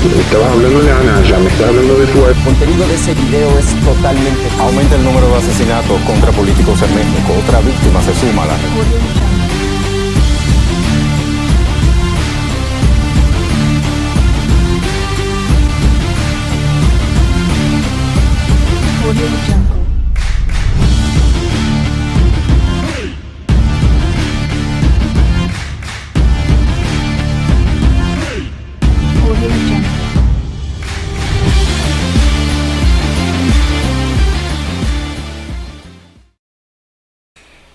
Estabas hablando de Ana, ya me estás hablando de tu ex. El contenido de ese video es totalmente... Aumenta el número de asesinatos contra políticos en México. Otra víctima se suma a la red.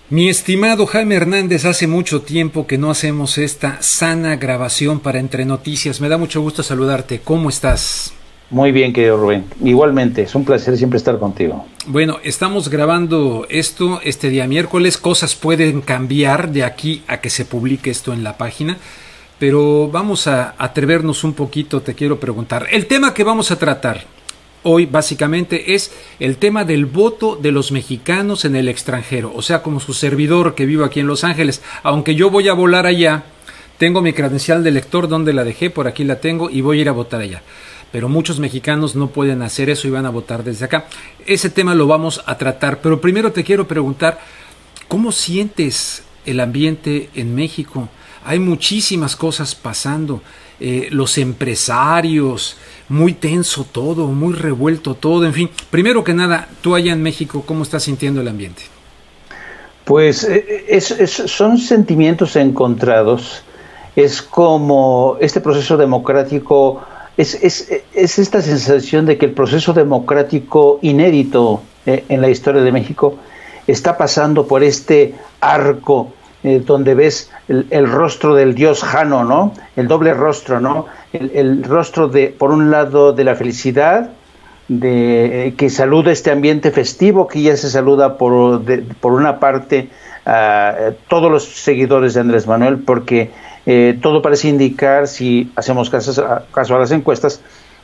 Mi estimado Jaime Hernández, hace mucho tiempo que no hacemos esta sana grabación para Entre Noticias. Me da mucho gusto saludarte. ¿Cómo estás? Muy bien, querido Rubén. Igualmente, es un placer siempre estar contigo. Bueno, estamos grabando esto este día miércoles. Cosas pueden cambiar de aquí a que se publique esto en la página, pero vamos a atrevernos un poquito, te quiero preguntar. El tema que vamos a tratar hoy básicamente es el tema del voto de los mexicanos en el extranjero, o sea, como su servidor que vivo aquí en Los Ángeles, aunque yo voy a volar allá, tengo mi credencial de elector, ¿dónde la dejé? Por aquí la tengo y voy a ir a votar allá. Pero muchos mexicanos no pueden hacer eso y van a votar desde acá. Ese tema lo vamos a tratar, pero primero te quiero preguntar, ¿cómo sientes el ambiente en México? Hay muchísimas cosas pasando, los empresarios, muy tenso todo, muy revuelto todo, en fin. Primero que nada, tú allá en México, ¿cómo estás sintiendo el ambiente? Pues son sentimientos encontrados, es como este proceso democrático, es esta sensación de que el proceso democrático inédito en la historia de México está pasando por este arco donde ves el rostro del dios Jano, ¿no? El doble rostro, ¿no? El rostro de, por un lado, de la felicidad, de que saluda este ambiente festivo, que ya se saluda por una parte a todos los seguidores de Andrés Manuel, porque todo parece indicar, si hacemos caso a las encuestas,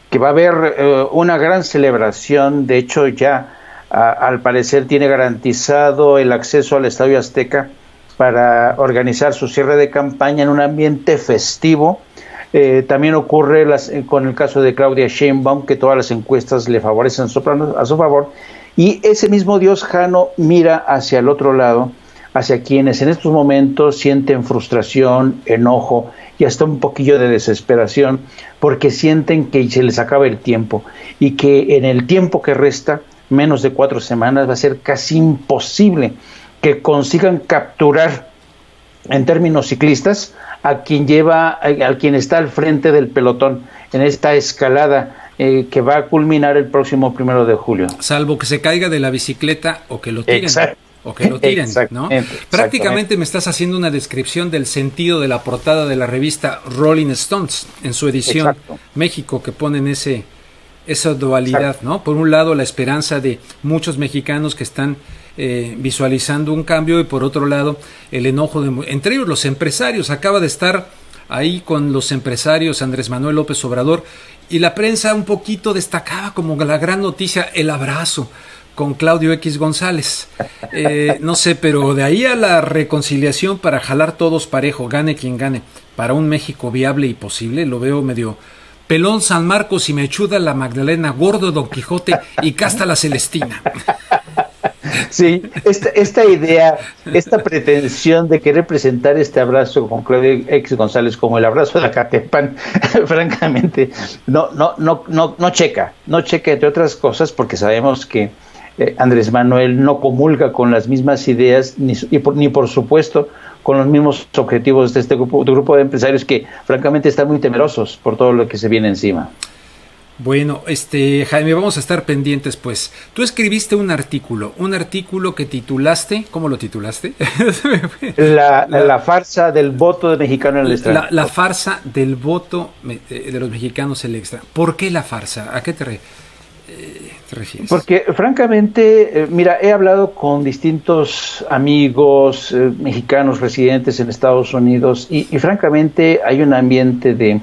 que va a haber una gran celebración. De hecho, ya al parecer tiene garantizado el acceso al Estadio Azteca para organizar su cierre de campaña en un ambiente festivo. También ocurre con el caso de Claudia Sheinbaum, que todas las encuestas le favorecen a su favor, y ese mismo dios Jano mira hacia el otro lado, hacia quienes en estos momentos sienten frustración, enojo y hasta un poquillo de desesperación, porque sienten que se les acaba el tiempo y que en el tiempo que resta, menos de 4 semanas, va a ser casi imposible que consigan capturar, en términos ciclistas, a quien está al frente del pelotón en esta escalada que va a culminar el próximo 1 de julio. Salvo que se caiga de la bicicleta o que lo tiren. Exacto. O que lo tiren, ¿no? Prácticamente me estás haciendo una descripción del sentido de la portada de la revista Rolling Stones en su edición Exacto. México, que ponen esa dualidad, exacto, ¿no? Por un lado, la esperanza de muchos mexicanos que están visualizando un cambio, y por otro lado, el enojo entre ellos los empresarios. Acaba de estar ahí con los empresarios Andrés Manuel López Obrador, y la prensa un poquito destacaba como la gran noticia el abrazo con Claudio X González. No sé, pero de ahí a la reconciliación para jalar todos parejo, gane quien gane, para un México viable y posible, lo veo medio pelón San Marcos y mechuda la Magdalena, gordo Don Quijote y casta la Celestina. Sí, esta idea, esta pretensión de querer presentar este abrazo con Claudio X González como el abrazo de Acatepan, francamente, no checa, entre otras cosas, porque sabemos que Andrés Manuel no comulga con las mismas ideas, ni por supuesto con los mismos objetivos de este grupo de empresarios que francamente están muy temerosos por todo lo que se viene encima. Bueno, Jaime, vamos a estar pendientes, pues. Tú escribiste un artículo que titulaste, ¿cómo lo titulaste? La farsa del voto mexicano en el extranjero. La farsa del voto de los mexicanos en el extranjero. ¿Por qué la farsa? ¿A qué te refieres? Porque, francamente, mira, he hablado con distintos amigos mexicanos residentes en Estados Unidos y francamente hay un ambiente de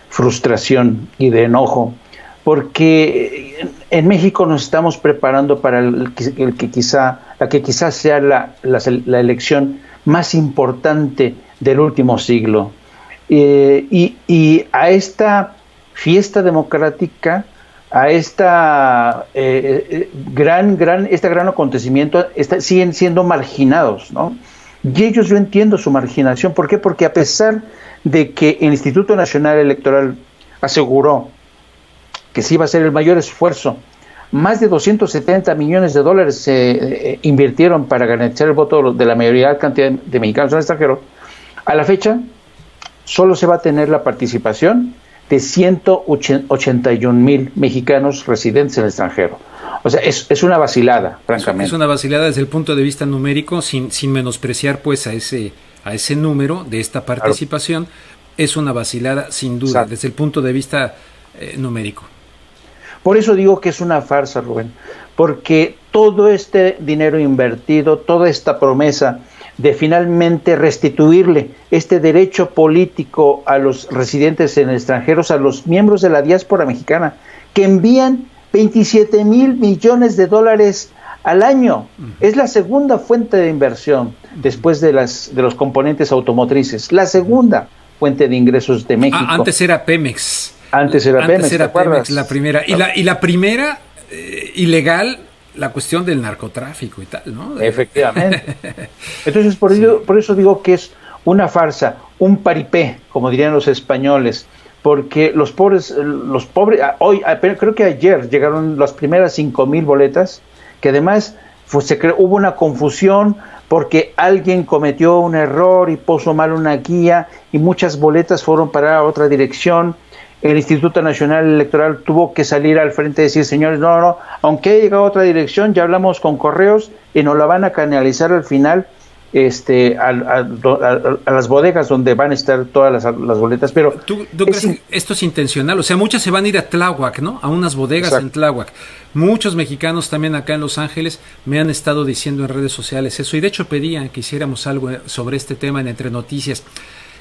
frustración y de enojo, porque en México nos estamos preparando para la que quizás sea la elección más importante del último siglo. Y a esta fiesta democrática, a esta gran acontecimiento, siguen siendo marginados, ¿no? Y ellos, yo entiendo su marginación. ¿Por qué? Porque a pesar de que el Instituto Nacional Electoral aseguró que sí iba a ser el mayor esfuerzo, más de 270 millones de dólares se invirtieron para garantizar el voto de la mayoría cantidad de mexicanos en el extranjero, a la fecha solo se va a tener la participación de 181,000 mexicanos residentes en el extranjero. O sea, es una vacilada, francamente. Es una vacilada desde el punto de vista numérico, sin menospreciar pues a ese número de esta participación. Claro. Es una vacilada, sin duda, exacto, desde el punto de vista numérico. Por eso digo que es una farsa, Rubén, porque todo este dinero invertido, toda esta promesa de finalmente restituirle este derecho político a los residentes en extranjeros, a los miembros de la diáspora mexicana, que envían 27 mil millones de dólares al año. Es la segunda fuente de inversión después de los componentes automotrices, la segunda fuente de ingresos de México. Antes era Pemex. Antes era Pemex, la primera. Y la primera ilegal, la cuestión del narcotráfico y tal, ¿no? Efectivamente. Entonces, por eso digo que es una farsa, un paripé, como dirían los españoles, porque los pobres, hoy, creo que ayer llegaron las primeras 5,000 boletas, que además hubo una confusión porque alguien cometió un error y puso mal una guía y muchas boletas fueron para otra dirección. El Instituto Nacional Electoral tuvo que salir al frente y decir, señores, no, aunque haya llegado a otra dirección, ya hablamos con correos y nos la van a canalizar al final a las bodegas donde van a estar todas las boletas. Pero ¿Tú crees que esto es intencional? O sea, muchas se van a ir a Tláhuac, ¿no? A unas bodegas. Exacto. En Tláhuac. Muchos mexicanos también acá en Los Ángeles me han estado diciendo en redes sociales eso, y de hecho pedían que hiciéramos algo sobre este tema en Entre Noticias.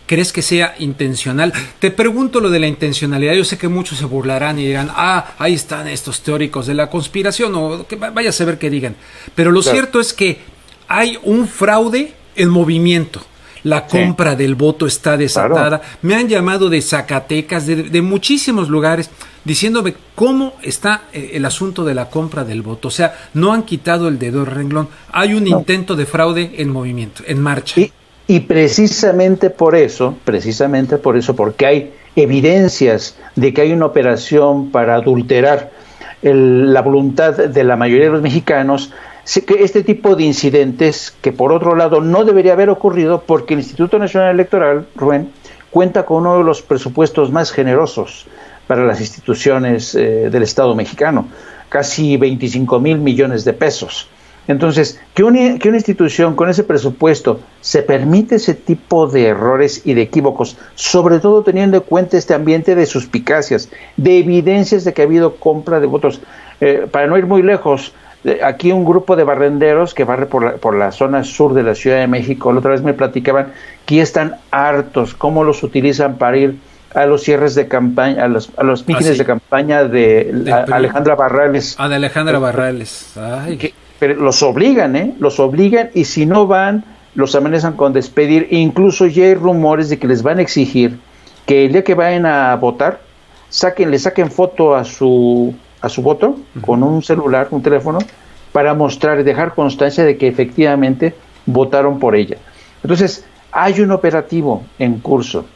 ¿Crees que sea intencional? Te pregunto lo de la intencionalidad. Yo sé que muchos se burlarán y dirán, ahí están estos teóricos de la conspiración, o que vaya a saber qué digan. Pero lo cierto es que hay un fraude en movimiento. La compra del voto está desatada. Claro. Me han llamado de Zacatecas, de muchísimos lugares, diciéndome cómo está el asunto de la compra del voto. O sea, no han quitado el dedo del renglón. Hay un intento de fraude en movimiento, en marcha. Y precisamente por eso, porque hay evidencias de que hay una operación para adulterar la voluntad de la mayoría de los mexicanos, que este tipo de incidentes, que por otro lado no debería haber ocurrido, porque el Instituto Nacional Electoral, Rubén, cuenta con uno de los presupuestos más generosos para las instituciones del Estado mexicano, casi 25,000 millones de pesos. Entonces, que una institución con ese presupuesto se permite ese tipo de errores y de equívocos, sobre todo teniendo en cuenta este ambiente de suspicacias, de evidencias de que ha habido compra de votos. Para no ir muy lejos, aquí un grupo de barrenderos que barre por la zona sur de la Ciudad de México, la otra vez me platicaban que ya están hartos, cómo los utilizan para ir a los cierres de campaña, a los mítines de campaña de Alejandra Barrales. De Alejandra Barrales. Ay. Pero los obligan, y si no van, los amenazan con despedir. Incluso ya hay rumores de que les van a exigir que el día que vayan a votar, le saquen foto a su voto con un celular, un teléfono, para mostrar y dejar constancia de que efectivamente votaron por ella. Entonces, hay un operativo en curso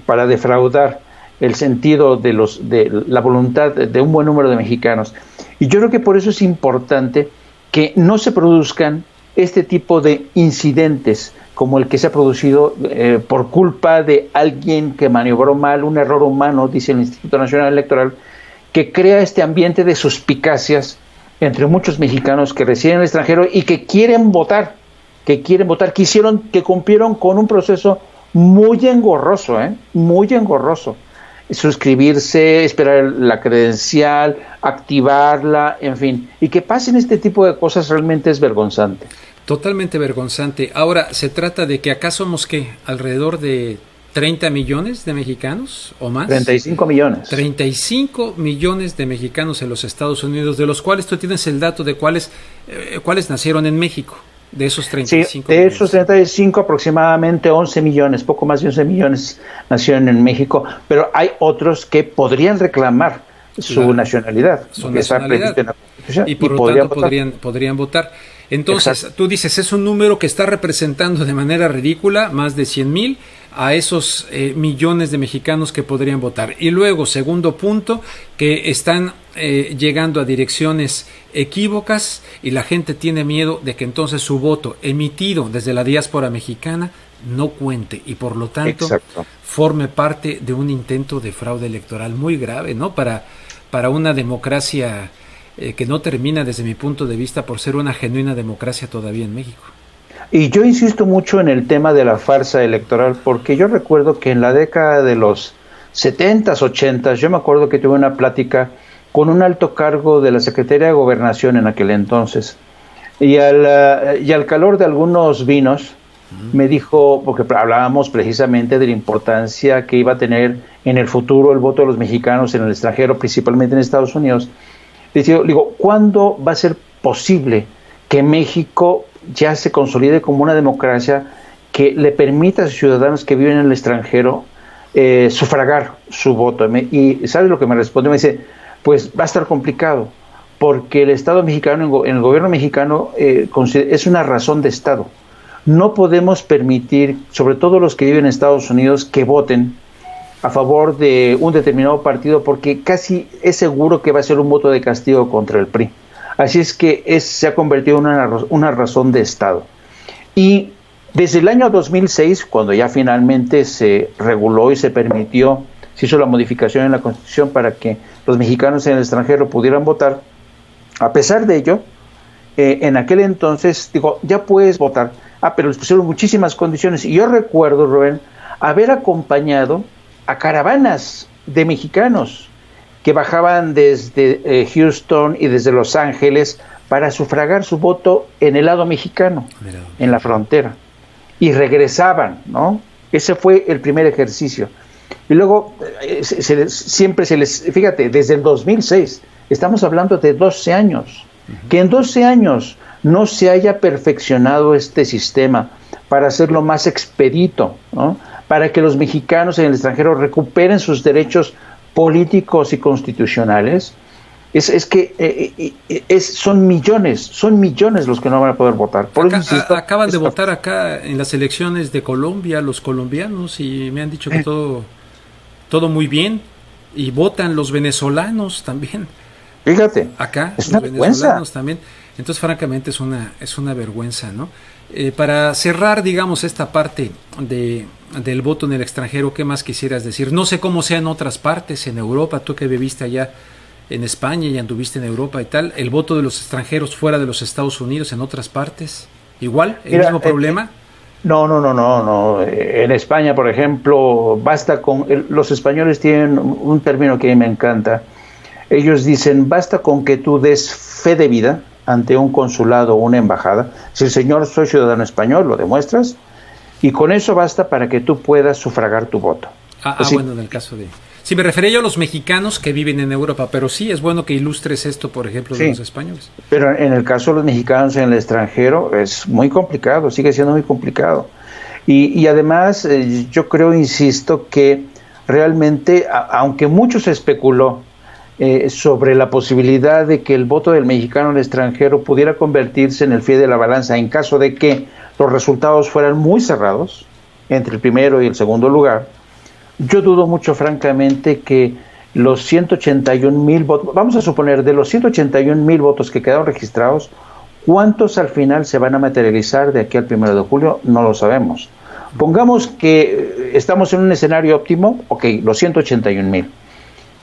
para defraudar el sentido de la voluntad de un buen número de mexicanos. Y yo creo que por eso es importante que no se produzcan este tipo de incidentes como el que se ha producido por culpa de alguien que maniobró mal, un error humano, dice el Instituto Nacional Electoral, que crea este ambiente de suspicacias entre muchos mexicanos que residen en el extranjero y que quieren votar, que cumplieron con un proceso muy engorroso, muy engorroso. Suscribirse, esperar la credencial, activarla, en fin, y que pasen este tipo de cosas realmente es vergonzante. Totalmente vergonzante. Ahora, se trata de que acá somos, ¿qué? Alrededor de 30 millones de mexicanos o más. 35 millones. 35 millones de mexicanos en los Estados Unidos, de los cuales tú tienes el dato de cuáles nacieron en México. De esos Sí, 35 de millones. esos 35 aproximadamente 11 millones, poco más de 11 millones nacieron en México, pero hay otros que podrían reclamar su Claro, nacionalidad, su que está nacionalidad. previsto en la Constitución, Y por lo podrían tanto votar. podrían votar. Entonces, Exacto. tú dices, es un número que está representando de manera ridícula más de 100,000 a esos millones de mexicanos que podrían votar. Y luego, segundo punto, que están llegando a direcciones equívocas y la gente tiene miedo de que entonces su voto emitido desde la diáspora mexicana no cuente y por lo tanto Exacto. forme parte de un intento de fraude electoral muy grave, ¿no? Para una democracia que no termina desde mi punto de vista por ser una genuina democracia todavía en México. Y yo insisto mucho en el tema de la farsa electoral, porque yo recuerdo que en la década de los 70s, 80s, yo me acuerdo que tuve una plática con un alto cargo de la Secretaría de Gobernación en aquel entonces, y al calor de algunos vinos, me dijo, porque hablábamos precisamente de la importancia que iba a tener en el futuro el voto de los mexicanos en el extranjero, principalmente en Estados Unidos. Le digo, ¿cuándo va a ser posible que México ya se consolide como una democracia que le permita a sus ciudadanos que viven en el extranjero sufragar su voto? Y ¿sabes lo que me respondió? Me dice, pues va a estar complicado, porque el Estado mexicano, en el gobierno mexicano, es una razón de Estado. No podemos permitir, sobre todo los que viven en Estados Unidos, que voten a favor de un determinado partido, porque casi es seguro que va a ser un voto de castigo contra el PRI. Así es que se ha convertido en una razón de Estado. Y desde el año 2006, cuando ya finalmente se reguló y se permitió, se hizo la modificación en la Constitución para que los mexicanos en el extranjero pudieran votar, a pesar de ello, en aquel entonces, digo, ya puedes votar. Pero les pusieron muchísimas condiciones. Y yo recuerdo, Rubén, haber acompañado a caravanas de mexicanos que bajaban desde Houston y desde Los Ángeles para sufragar su voto en el lado mexicano, en la frontera. Y regresaban, ¿no? Ese fue el primer ejercicio. Y luego, siempre se les... Fíjate, desde el 2006, estamos hablando de 12 años. Que en 12 años no se haya perfeccionado este sistema para hacerlo más expedito, ¿no? Para que los mexicanos en el extranjero recuperen sus derechos políticos y constitucionales, son millones los que no van a poder votar. Por eso insisto, acaban de votar acá en las elecciones de Colombia los colombianos y me han dicho que todo muy bien, y votan los venezolanos también. Fíjate, Acá es los una venezolanos vergüenza. también. Entonces, francamente, es una vergüenza, ¿no? Para cerrar, digamos, esta parte del voto en el extranjero, ¿qué más quisieras decir? No sé cómo sea en otras partes, en Europa, tú que viviste allá en España y anduviste en Europa y tal, el voto de los extranjeros fuera de los Estados Unidos, en otras partes, igual, el mismo problema. No. En España, por ejemplo, basta con... los españoles tienen un término que a mí me encanta. Ellos dicen, basta con que tú des fe de vida ante un consulado o una embajada. Si el señor soy ciudadano español, lo demuestras, y con eso basta para que tú puedas sufragar tu voto. Sí. Bueno, en el caso de... Sí, me refería yo a los mexicanos que viven en Europa, pero sí es bueno que ilustres esto, por ejemplo, de los españoles. Pero en el caso de los mexicanos en el extranjero es muy complicado, sigue siendo muy complicado. Y además, yo creo, insisto, que realmente, aunque mucho se especuló sobre la posibilidad de que el voto del mexicano en el extranjero pudiera convertirse en el fiel de la balanza en caso de que los resultados fueran muy cerrados entre el primero y el segundo lugar, yo dudo mucho, francamente, que los 181,000 votos, vamos a suponer, de los 181,000 votos que quedaron registrados, ¿cuántos al final se van a materializar de aquí al 1 de julio? No lo sabemos. Pongamos que estamos en un escenario óptimo, ok, los 181,000.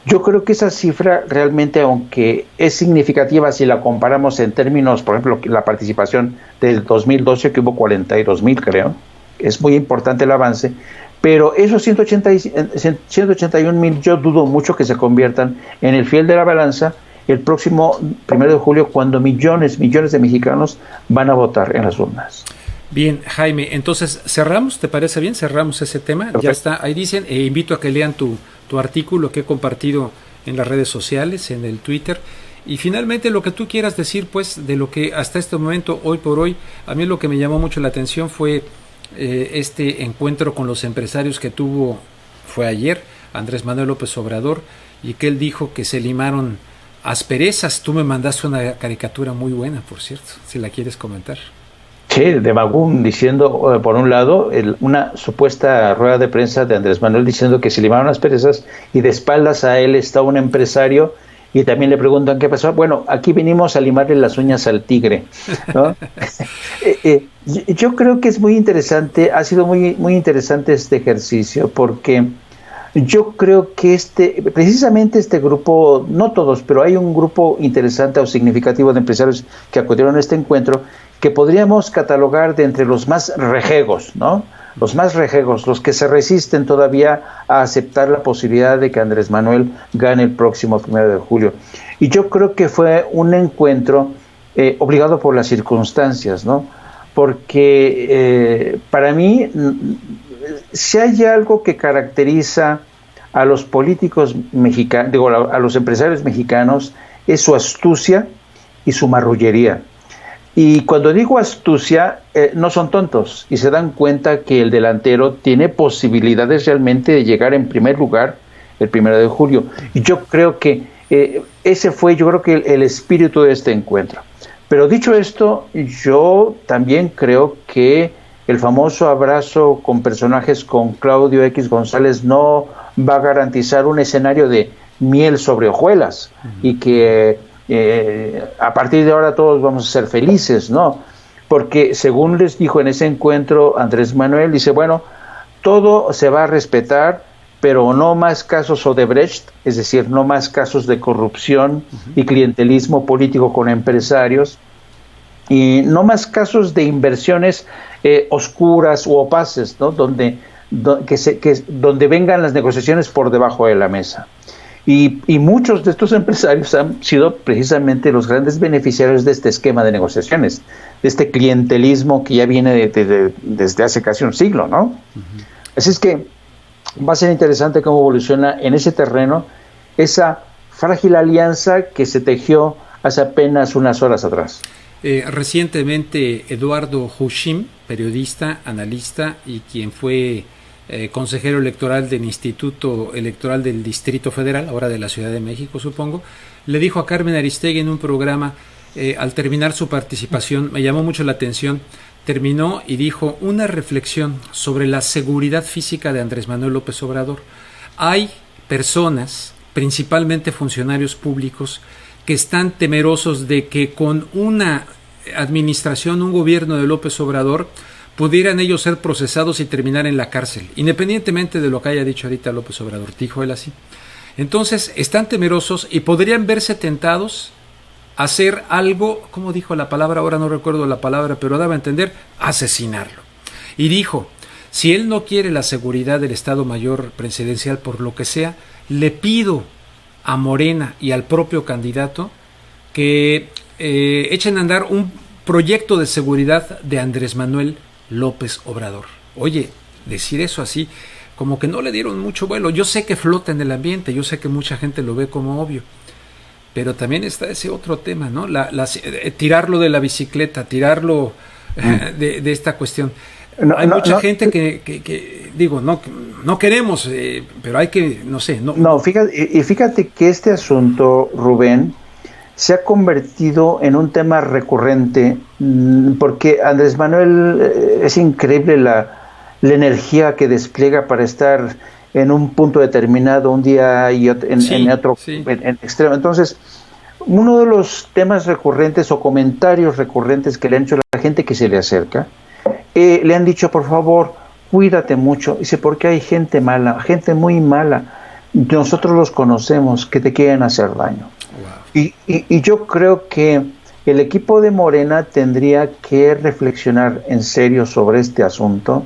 Yo creo que esa cifra realmente, aunque es significativa si la comparamos en términos, por ejemplo, la participación del 2012, que hubo 42,000, creo, es muy importante el avance, pero esos 181,000 yo dudo mucho que se conviertan en el fiel de la balanza el próximo 1 de julio, cuando millones de mexicanos van a votar en las urnas. Bien, Jaime, entonces cerramos, ¿te parece bien? Cerramos ese tema. Perfecto. Ya está, ahí dicen, invito a que lean tu artículo que he compartido en las redes sociales, en el Twitter, Y finalmente lo que tú quieras decir, pues, de lo que hasta este momento, hoy por hoy, a mí lo que me llamó mucho la atención fue este encuentro con los empresarios que tuvo, fue ayer, Andrés Manuel López Obrador, y que él dijo que se limaron asperezas. Tú me mandaste una caricatura muy buena, por cierto, si la quieres comentar. Sí, de Magún diciendo, por un lado, una supuesta rueda de prensa de Andrés Manuel diciendo que se limaron las perezas, y de espaldas a él está un empresario y también le preguntan qué pasó. Bueno, aquí vinimos a limarle las uñas al tigre, ¿no? Yo creo que es muy interesante, ha sido muy, muy interesante este ejercicio, porque yo creo que precisamente este grupo, no todos, pero hay un grupo interesante o significativo de empresarios que acudieron a este encuentro, que podríamos catalogar de entre los más rejegos, ¿no? Los más rejegos, los que se resisten todavía a aceptar la posibilidad de que Andrés Manuel gane el próximo 1 de julio. Y yo creo que fue un encuentro obligado por las circunstancias, ¿no? Porque para mí, si hay algo que caracteriza a los políticos mexicanos, a los empresarios mexicanos, es su astucia y su marrullería. Y cuando digo astucia, no son tontos y se dan cuenta que el delantero tiene posibilidades realmente de llegar en primer lugar el 1 de julio. Y yo creo que ese fue, el espíritu de este encuentro. Pero dicho esto, yo también creo que el famoso abrazo con personajes con Claudio X González no va a garantizar un escenario de miel sobre hojuelas, y que a partir de ahora todos vamos a ser felices, ¿no? Porque según les dijo en ese encuentro Andrés Manuel, dice, bueno, todo se va a respetar, pero no más casos Odebrecht, es decir, no más casos de corrupción y clientelismo político con empresarios, y no más casos de inversiones oscuras u opaces, ¿no? Donde vengan las negociaciones por debajo de la mesa. Y muchos de estos empresarios han sido precisamente los grandes beneficiarios de este esquema de negociaciones, de este clientelismo que ya viene desde hace casi un siglo, ¿no? Uh-huh. Así es que va a ser interesante cómo evoluciona en ese terreno esa frágil alianza que se tejió hace apenas unas horas atrás. Recientemente Eduardo Hushim, periodista, analista y quien fue consejero electoral del Instituto Electoral del Distrito Federal, ahora de la Ciudad de México, supongo, le dijo a Carmen Aristegui en un programa, al terminar su participación, me llamó mucho la atención, terminó y dijo una reflexión sobre la seguridad física de Andrés Manuel López Obrador. Hay personas, principalmente funcionarios públicos, que están temerosos de que con una administración, un gobierno de López Obrador, pudieran ellos ser procesados y terminar en la cárcel, independientemente de lo que haya dicho ahorita López Obrador, dijo él así. Entonces, están temerosos y podrían verse tentados a hacer algo, ¿cómo dijo la palabra? Ahora no recuerdo la palabra, pero daba a entender, asesinarlo. Y dijo, si él no quiere la seguridad del Estado Mayor Presidencial por lo que sea, le pido a Morena y al propio candidato que echen a andar un proyecto de seguridad de Andrés Manuel López Obrador. Oye, decir eso así, como que no le dieron mucho vuelo. Yo sé que flota en el ambiente, yo sé que mucha gente lo ve como obvio, pero también está ese otro tema, ¿no? Tirarlo de la bicicleta, tirarlo de esta cuestión. Hay mucha gente que digo, no queremos, pero hay que, no sé. Fíjate que este asunto, Rubén, se ha convertido en un tema recurrente, porque Andrés Manuel es increíble la energía que despliega para estar en un punto determinado un día y en otro en extremo. Entonces, uno de los temas recurrentes o comentarios recurrentes que le han hecho a la gente que se le acerca, le han dicho, por favor, cuídate mucho. Dice, porque hay gente mala, gente muy mala, nosotros los conocemos, que te quieren hacer daño. Wow. Y yo creo que el equipo de Morena tendría que reflexionar en serio sobre este asunto,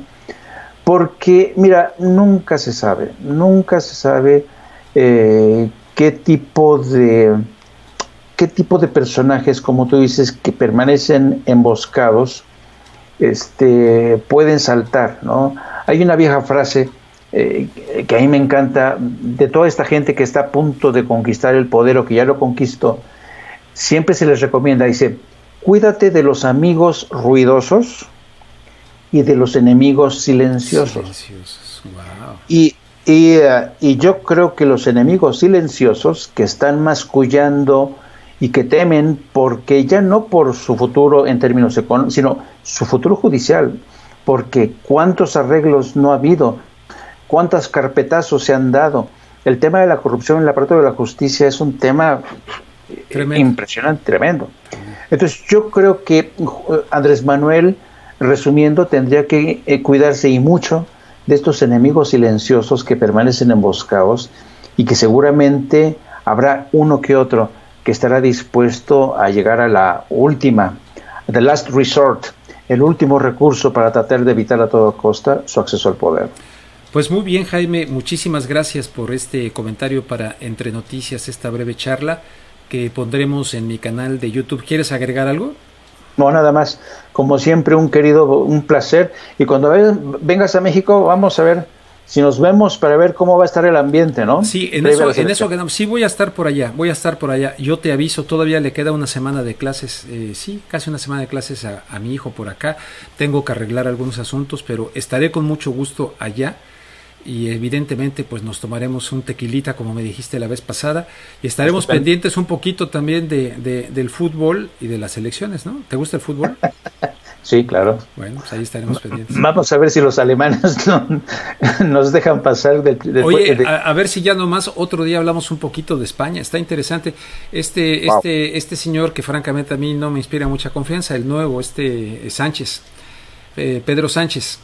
porque, mira, nunca se sabe qué tipo de personajes, como tú dices, que permanecen emboscados, pueden saltar, ¿no? Hay una vieja frase que a mí me encanta, de toda esta gente que está a punto de conquistar el poder o que ya lo conquistó, siempre se les recomienda, dice, cuídate de los amigos ruidosos y de los enemigos silenciosos. Wow. Y yo creo que los enemigos silenciosos que están mascullando y que temen, porque ya no por su futuro en términos económicos, sino su futuro judicial, porque cuántos arreglos no ha habido, cuántos carpetazos se han dado. El tema de la corrupción en el aparato de la justicia es un tema impresionante, tremendo. Entonces yo creo que Andrés Manuel, resumiendo, tendría que cuidarse y mucho de estos enemigos silenciosos que permanecen emboscados y que seguramente habrá uno que otro que estará dispuesto a llegar a la última, the last resort, el último recurso para tratar de evitar a toda costa su acceso al poder. Pues muy bien, Jaime, muchísimas gracias por este comentario para Entre Noticias, esta breve charla que pondremos en mi canal de YouTube. ¿Quieres agregar algo? No, nada más. Como siempre, un placer. Y cuando vengas a México, vamos a ver si nos vemos para ver cómo va a estar el ambiente, ¿no? Sí, en eso quedamos. Sí, voy a estar por allá. Yo te aviso, todavía le queda una semana de clases, sí, casi una semana de clases a mi hijo por acá. Tengo que arreglar algunos asuntos, pero estaré con mucho gusto allá. Y evidentemente pues nos tomaremos un tequilita como me dijiste la vez pasada y estaremos pendientes un poquito también del fútbol y de las elecciones, ¿no? ¿Te gusta el fútbol? Sí, claro. Bueno, pues ahí estaremos pendientes. Vamos a ver si los alemanes nos dejan pasar Oye, a ver si ya nomás otro día hablamos un poquito de España. Está interesante este señor que francamente a mí no me inspira mucha confianza, el nuevo, Sánchez, Pedro Sánchez.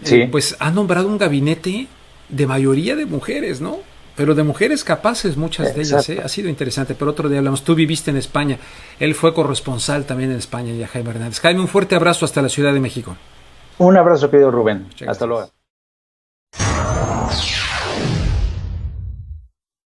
Sí. Pues ha nombrado un gabinete de mayoría de mujeres, ¿no? Pero de mujeres capaces, muchas de ellas, ¿eh? Ha sido interesante, pero otro día hablamos. Tú viviste en España, él fue corresponsal también en España, ya Jaime Hernández. Jaime, un fuerte abrazo hasta la Ciudad de México. Un abrazo, querido Rubén. Hasta luego.